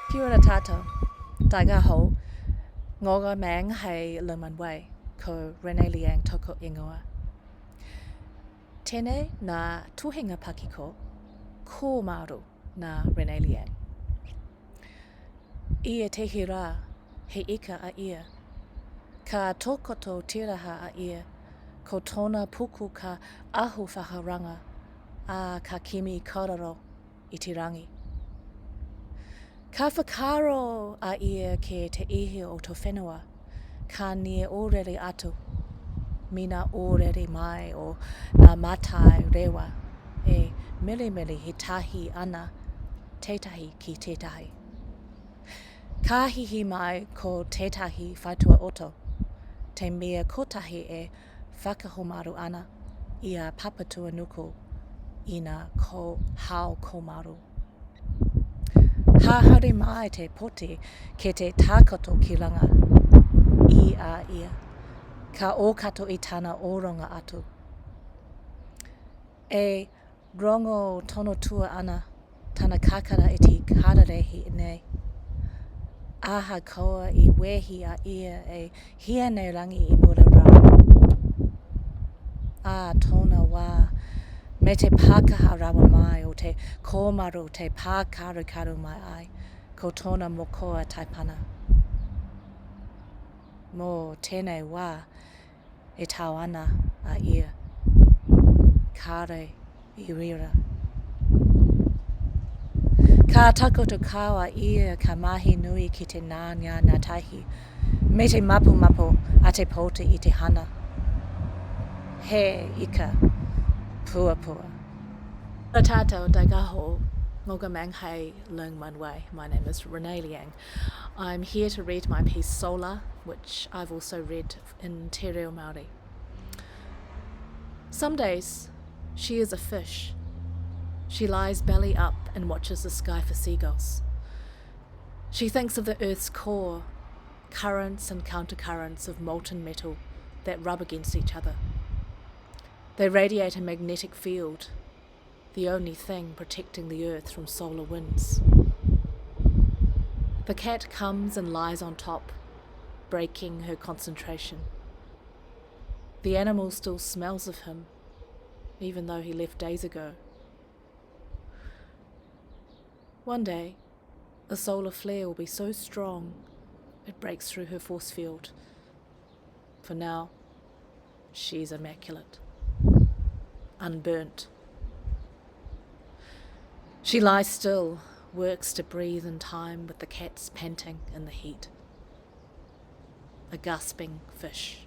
Kia ora tātou, taiga hou, ngōga mang hei Liang ko Renee Liang toko ingoa. Tēnei nā tuhinga pakiko, Kōmaru nā Renee Liang. Ia tehi rā, he ika a ia, ka tokoto tiraha a ia, ko tōna puku ka ahu whakaranga, a ka kimi kōrero I te rangi. Ka whakaro a ia ke te ihi o tō whenua, ka nia ōrere atu, mina ōrere mai o ngā mātai rewa, e mele he tahi ana, tētahi ki tētahi. Ka hihi mai ko tētahi whaitua oto, te mea kotahi e whakahomaru ana, ia papatua nuku, ina ko hao Kōmaru. Hāhare mai te poti ke te tākoto ki ranga, I a ia, ka ōkato I tāna ōronga atu. E rongo tono tua ana, tāna kakara I te kararehi nei. Aha koa I wehi a ia e hia nei rangi I mura rā. A tōna wā, me te pākaha rawa mai o te Kōmaru te pākarukaru mai ai, ko tōna mokoa taipana. Mō tēnei wā, e tau ana a ia, kāre I rira. Ka takoto kawa ia ka mahi nui ki te nānia nā taihi, me te mapu a te poti I te hana. He ika, pua. Ora tātou taigaho, ngōga mang hei Liang Manway. My name is Renee Liang. I'm here to read my piece Solar, which I've also read in Te Reo Māori. Some days, she is a fish. She lies belly up and watches the sky for seagulls. She thinks of the Earth's core, currents and countercurrents of molten metal that rub against each other. They radiate a magnetic field, the only thing protecting the Earth from solar winds. The cat comes and lies on top, breaking her concentration. The animal still smells of him, even though he left days ago. One day, a solar flare will be so strong it breaks through her force field. For now, she's immaculate, unburnt. She lies still, works to breathe in time with the cats panting in the heat. A gasping fish.